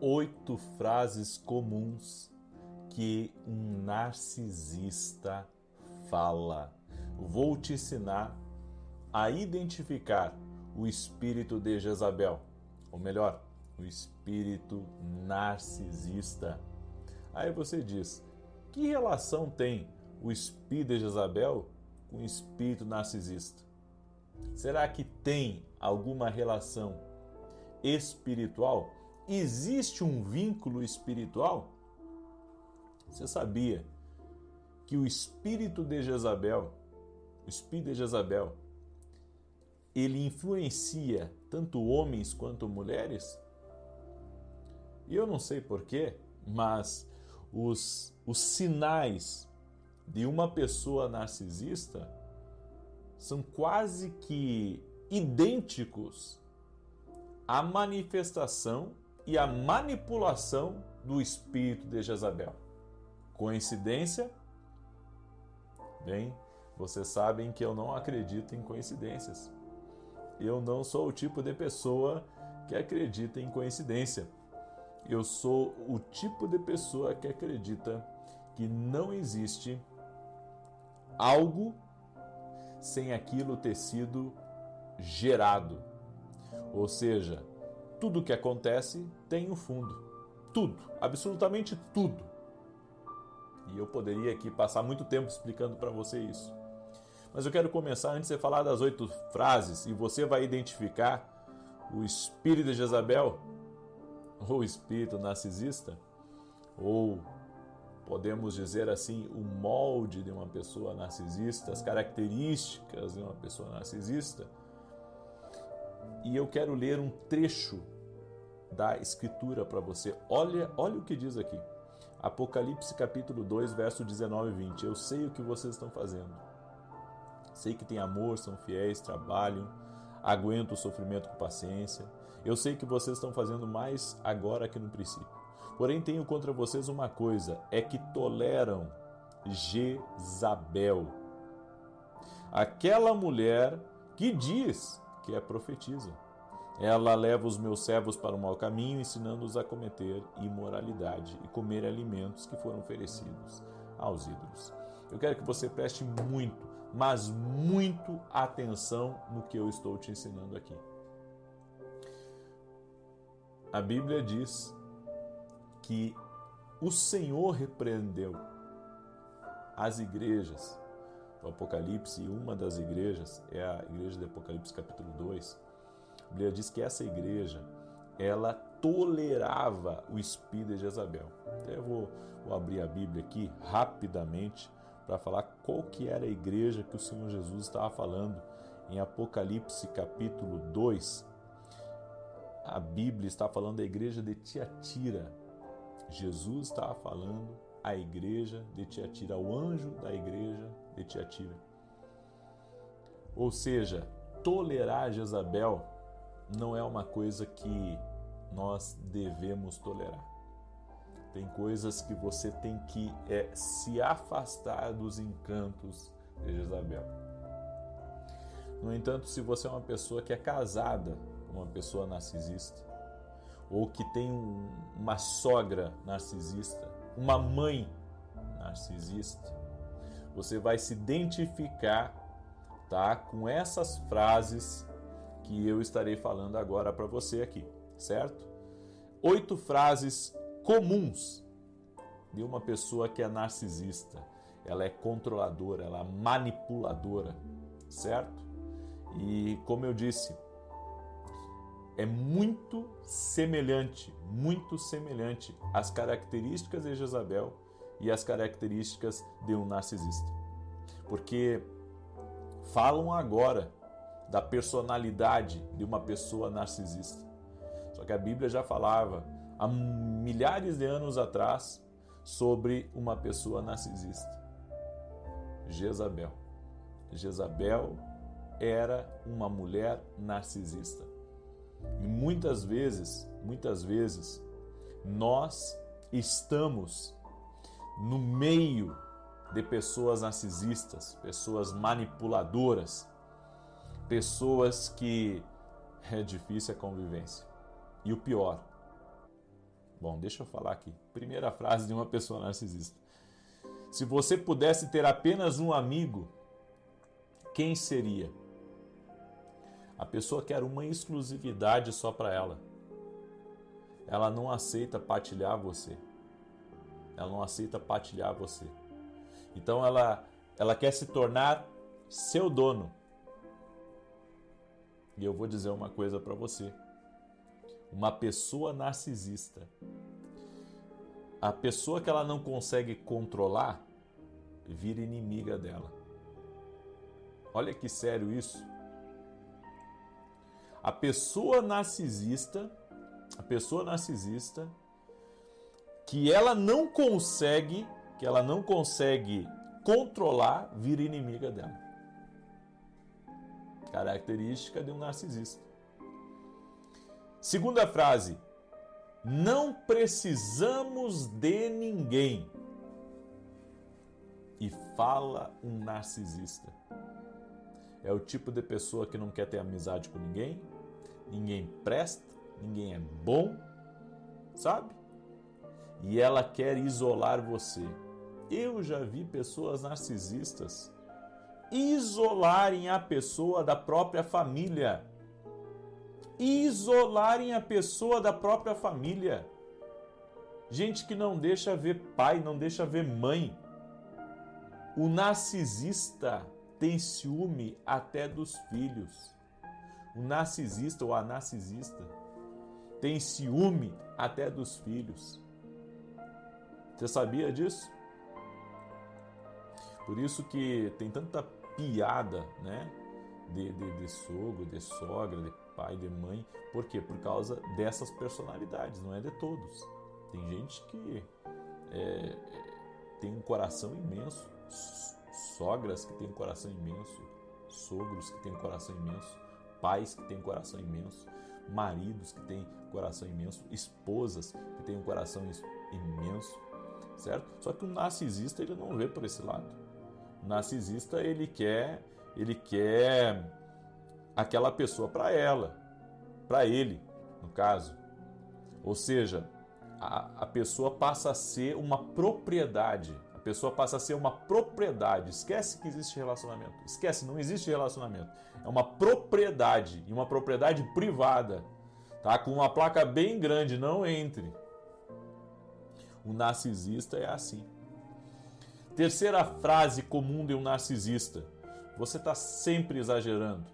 8 frases comuns que um narcisista fala. Vou te ensinar a identificar o espírito de Jezabel, ou melhor, o espírito narcisista. Aí você diz, que relação tem o espírito de Jezabel com o espírito narcisista? Será que tem alguma relação espiritual? Existe um vínculo espiritual? Você sabia que o espírito de Jezabel, ele influencia tanto homens quanto mulheres? E eu não sei porquê, mas os sinais de uma pessoa narcisista são quase que idênticos à manifestação e à manipulação do espírito de Jezabel. Coincidência? Bem, vocês sabem que eu não acredito em coincidências. Eu não sou o tipo de pessoa que acredita em coincidência. Eu sou o tipo de pessoa que acredita que não existe algo sem aquilo ter sido gerado. Ou seja, tudo que acontece tem um fundo. Tudo, absolutamente tudo. E eu poderia aqui passar muito tempo explicando para você isso. Mas eu quero começar antes de falar das 8 frases e você vai identificar o espírito de Jezabel, ou o espírito narcisista, ou podemos dizer assim, o molde de uma pessoa narcisista, as características de uma pessoa narcisista. E eu quero ler um trecho da Escritura para você. Olha o que diz aqui. Apocalipse capítulo 2, verso 19 e 20. Eu sei o que vocês estão fazendo. Sei que têm amor, são fiéis, trabalham, aguentam o sofrimento com paciência. Eu sei que vocês estão fazendo mais agora que no princípio. Porém, tenho contra vocês uma coisa, é que toleram Jezabel, aquela mulher que diz que é profetisa. Ela leva os meus servos para o mau caminho, ensinando-os a cometer imoralidade e comer alimentos que foram oferecidos aos ídolos. Eu quero que você preste muito, mas muito atenção no que eu estou te ensinando aqui. A Bíblia diz que o Senhor repreendeu as igrejas do Apocalipse, e uma das igrejas é a igreja de Apocalipse capítulo 2. A Bíblia diz que essa igreja, ela tolerava o espírito de Jezabel. Então eu vou abrir a Bíblia aqui rapidamente para falar qual que era a igreja que o Senhor Jesus estava falando em Apocalipse capítulo 2. A Bíblia está falando da igreja de Tiatira. Jesus estava falando à igreja de Tiatira, ao anjo da igreja de Tiatira. Ou seja, tolerar Jezabel não é uma coisa que nós devemos tolerar. Tem coisas que você tem que se afastar dos encantos de Jezabel. No entanto, se você é uma pessoa que é casada com uma pessoa narcisista, ou que tem uma sogra narcisista, uma mãe narcisista, você vai se identificar, tá, com essas frases que eu estarei falando agora para você aqui, certo? 8 frases comuns de uma pessoa que é narcisista. Ela é controladora, ela é manipuladora, certo? E como eu disse, é muito semelhante às características de Jezabel e às características de um narcisista. Porque falam agora da personalidade de uma pessoa narcisista. Só que a Bíblia já falava há milhares de anos atrás sobre uma pessoa narcisista. Jezabel. Jezabel era uma mulher narcisista. E muitas vezes, nós estamos no meio de pessoas narcisistas, pessoas manipuladoras, pessoas que é difícil a convivência. E o pior, Bom, deixa eu falar aqui. Primeira frase de uma pessoa narcisista. Se você pudesse ter apenas um amigo, quem seria? A pessoa quer uma exclusividade só para ela. Ela não aceita partilhar você. Ela não aceita partilhar você. Então ela quer se tornar seu dono. E eu vou dizer uma coisa para você. Uma pessoa narcisista, a pessoa que ela não consegue controlar, vira inimiga dela. Olha que sério isso. A pessoa narcisista, que ela não consegue controlar, vira inimiga dela. Característica de um narcisista. Segunda frase, não precisamos de ninguém. E fala um narcisista. É o tipo de pessoa que não quer ter amizade com ninguém, ninguém presta, ninguém é bom, sabe? E ela quer isolar você. Eu já vi pessoas narcisistas isolarem a pessoa da própria família. Isolarem a pessoa da própria família. Gente que não deixa ver pai, não deixa ver mãe. O narcisista tem ciúme até dos filhos. O narcisista ou a narcisista tem ciúme até dos filhos. Você sabia disso? Por isso que tem tanta piada, né? De sogro, de sogra, de pai, de mãe. Por quê? Por causa dessas personalidades, não é de todos. Tem gente que tem um coração imenso, sogras que têm um coração imenso, sogros que têm um coração imenso, pais que têm um coração imenso, maridos que têm um coração imenso, esposas que têm um coração imenso, certo? Só que o narcisista, ele não vê por esse lado. O narcisista, ele quer aquela pessoa para ele, no caso. Ou seja, a pessoa passa a ser uma propriedade. A pessoa passa a ser uma propriedade. Esquece que existe relacionamento. Esquece, não existe relacionamento. É uma propriedade, e uma propriedade privada. Tá? Com uma placa bem grande, não entre. O narcisista é assim. Terceira frase comum de um narcisista. Você está sempre exagerando.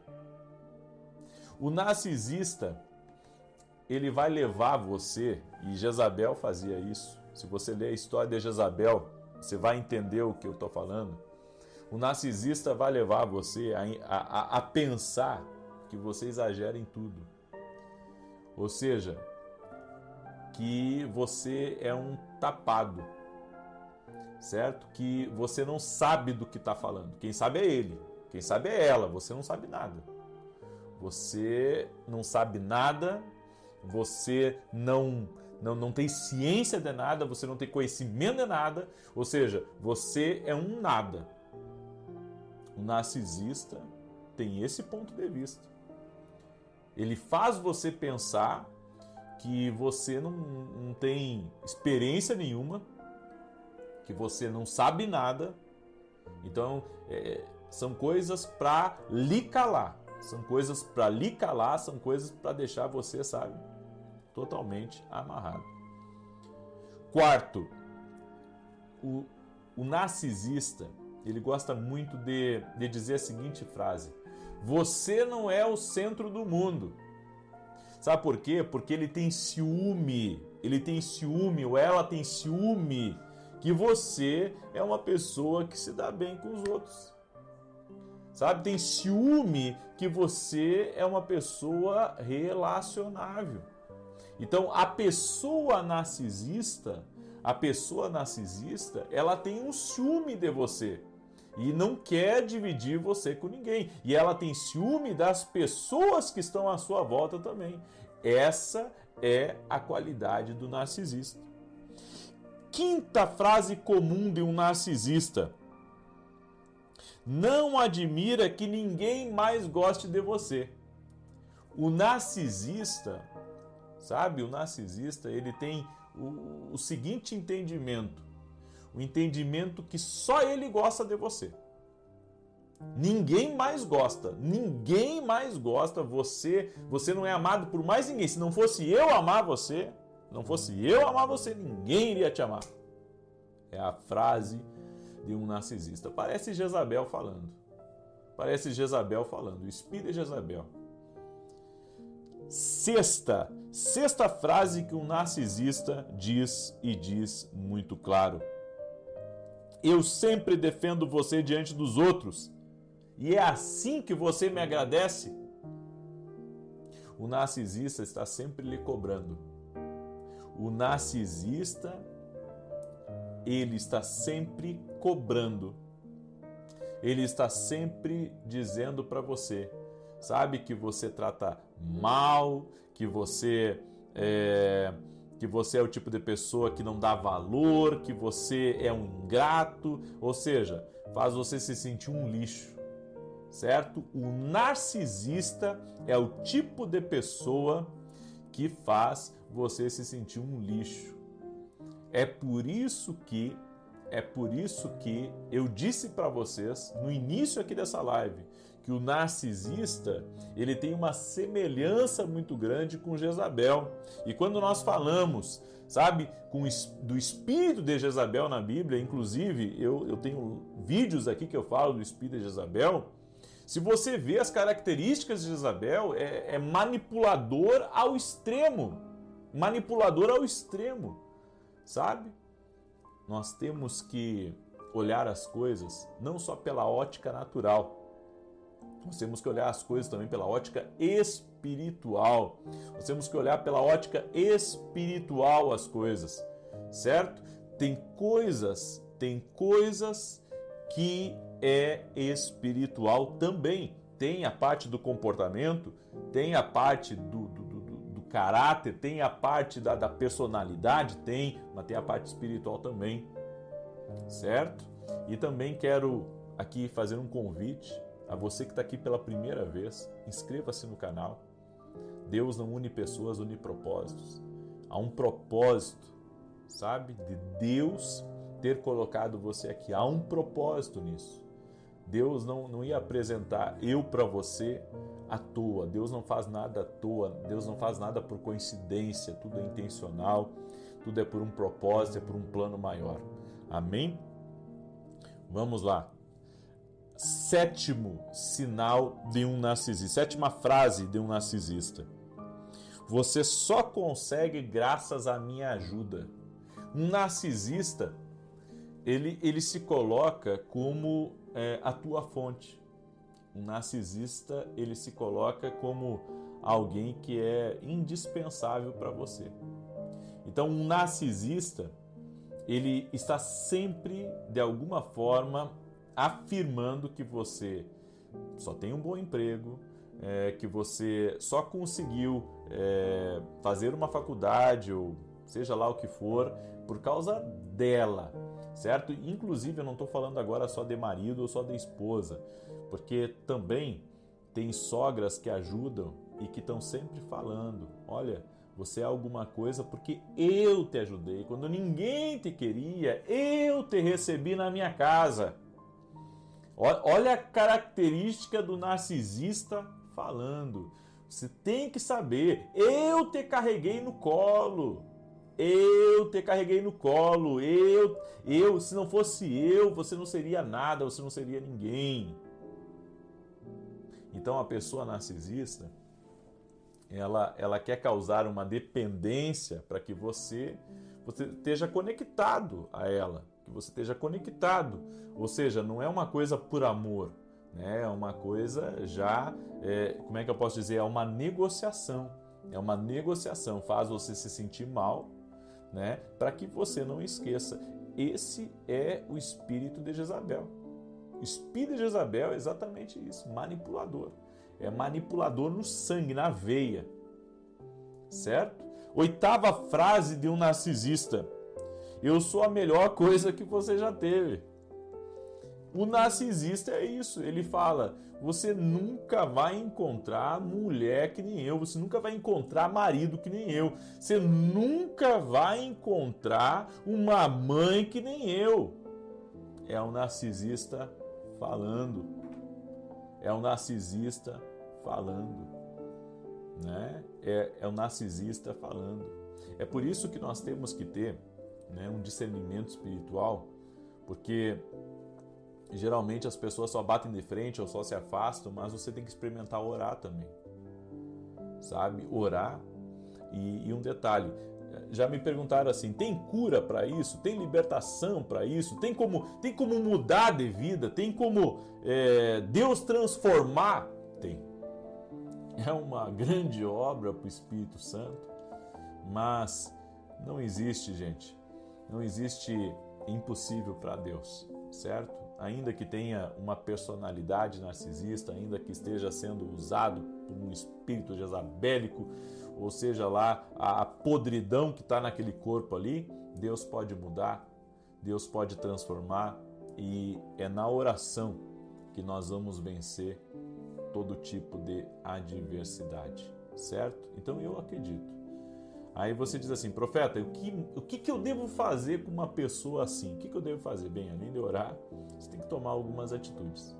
O narcisista, ele vai levar você, e Jezabel fazia isso. Se você ler a história de Jezabel, você vai entender o que eu estou falando. O narcisista vai levar você a pensar que você exagera em tudo. Ou seja, que você é um tapado, certo? Que você não sabe do que está falando. Quem sabe é ele, quem sabe é ela, você não sabe nada. Você não sabe nada, você não tem ciência de nada, você não tem conhecimento de nada, ou seja, você é um nada. O narcisista tem esse ponto de vista. Ele faz você pensar que você não tem experiência nenhuma, que você não sabe nada. Então, são coisas para lhe calar. São coisas para lhe calar, são coisas para deixar você, sabe, totalmente amarrado. Quarto, o narcisista, ele gosta muito de dizer a seguinte frase: você não é o centro do mundo. Sabe por quê? Porque ele tem ciúme, ou ela tem ciúme que você é uma pessoa que se dá bem com os outros. Sabe? Tem ciúme que você é uma pessoa relacionável. Então, a pessoa narcisista, ela tem um ciúme de você e não quer dividir você com ninguém. E ela tem ciúme das pessoas que estão à sua volta também. Essa é a qualidade do narcisista. Quinta frase comum de um narcisista: não admira que ninguém mais goste de você. O narcisista, sabe? O narcisista, ele tem o seguinte entendimento, o entendimento que só ele gosta de você. Ninguém mais gosta, você não é amado por mais ninguém. Se não fosse eu amar você, ninguém iria te amar. É a frase de um narcisista. Parece Jezabel falando, o espírito de Jezabel. Sexta frase que um narcisista diz e diz muito claro: eu sempre defendo você diante dos outros, e é assim que você me agradece. O narcisista está sempre lhe cobrando. O narcisista, ele está sempre cobrando. Ele está sempre dizendo para você, sabe, que você trata mal, que você é o tipo de pessoa que não dá valor, que você é um ingrato, ou seja, faz você se sentir um lixo, certo? O narcisista é o tipo de pessoa que faz você se sentir um lixo. É por isso que eu disse para vocês no início aqui dessa live que o narcisista, ele tem uma semelhança muito grande com Jezabel. E quando nós falamos, sabe, do espírito de Jezabel na Bíblia, inclusive eu tenho vídeos aqui que eu falo do espírito de Jezabel. Se você vê as características de Jezabel, é manipulador ao extremo. Sabe? Nós temos que olhar as coisas não só pela ótica natural, nós temos que olhar as coisas também pela ótica espiritual. Nós temos que olhar pela ótica espiritual as coisas, certo? Tem coisas que é espiritual também. Tem a parte do comportamento, tem a parte do caráter, tem a parte da personalidade, mas tem a parte espiritual também, certo? E também quero aqui fazer um convite a você que está aqui pela primeira vez. Inscreva-se no canal. Deus não une pessoas, une propósitos. Há um propósito, sabe, de Deus ter colocado você aqui. Há um propósito nisso. Deus não ia apresentar eu para você à toa. Deus não faz nada à toa. Deus não faz nada por coincidência. Tudo é intencional. Tudo é por um propósito, é por um plano maior. Amém? Vamos lá. Sétimo sinal de um narcisista. Sétima frase de um narcisista. Você só consegue graças à minha ajuda. Um narcisista, ele se coloca como a tua fonte. Um narcisista, ele se coloca como alguém que é indispensável para você. Então, um narcisista, ele está sempre, de alguma forma, afirmando que você só tem um bom emprego, que você só conseguiu fazer uma faculdade, ou seja lá o que for, por causa dela, certo? Inclusive, eu não estou falando agora só de marido ou só de esposa, porque também tem sogras que ajudam e que estão sempre falando: olha, você é alguma coisa porque eu te ajudei. Quando ninguém te queria, eu te recebi na minha casa. Olha a característica do narcisista falando. Você tem que saber, eu te carreguei no colo. Se não fosse eu, você não seria nada, você não seria ninguém. Então a pessoa narcisista, ela quer causar uma dependência para que você esteja conectado a ela, que você esteja conectado. Ou seja, não é uma coisa por amor, né? É uma coisa já, como é que eu posso dizer? É uma negociação. É uma negociação, faz você se sentir mal, né? Para que você não esqueça. Esse é o espírito de Jezabel. O espírito de Jezabel é exatamente isso, manipulador. É manipulador no sangue, na veia. Certo? Oitava frase de um narcisista: eu sou a melhor coisa que você já teve. O narcisista é isso, ele fala, você nunca vai encontrar mulher que nem eu, você nunca vai encontrar marido que nem eu, você nunca vai encontrar uma mãe que nem eu. É um narcisista falando, é um narcisista falando, né? É um narcisista falando. É por isso que nós temos que ter, né, um discernimento espiritual, porque geralmente as pessoas só batem de frente ou só se afastam, mas você tem que experimentar orar também, sabe? Orar. E um detalhe, já me perguntaram assim, tem cura para isso? Tem libertação para isso? Tem como mudar de vida? Tem como Deus transformar? Tem. É uma grande obra para o Espírito Santo, mas não existe, gente, não existe impossível para Deus, certo? Ainda que tenha uma personalidade narcisista, ainda que esteja sendo usado por um espírito jezabélico, ou seja lá, a podridão que está naquele corpo ali, Deus pode mudar, Deus pode transformar, e é na oração que nós vamos vencer todo tipo de adversidade, certo? Então eu acredito. Aí você diz assim, profeta, o que eu devo fazer com uma pessoa assim? O que eu devo fazer? Bem, além de orar, você tem que tomar algumas atitudes,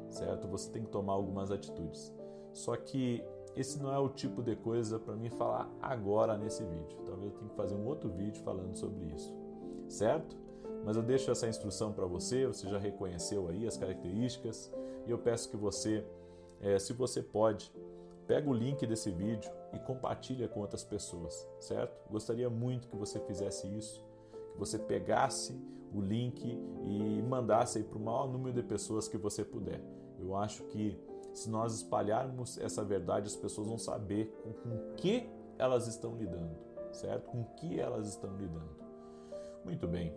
certo? Você tem que tomar algumas atitudes. Só que esse não é o tipo de coisa para mim falar agora nesse vídeo. Talvez eu tenha que fazer um outro vídeo falando sobre isso, certo? Mas eu deixo essa instrução para você, você já reconheceu aí as características, e eu peço que você, se você pode, pega o link desse vídeo e compartilha com outras pessoas, certo? Gostaria muito que você fizesse isso, que você pegasse o link e mandasse para o maior número de pessoas que você puder. Eu acho que se nós espalharmos essa verdade, as pessoas vão saber com que elas estão lidando, certo? Com que elas estão lidando. Muito bem.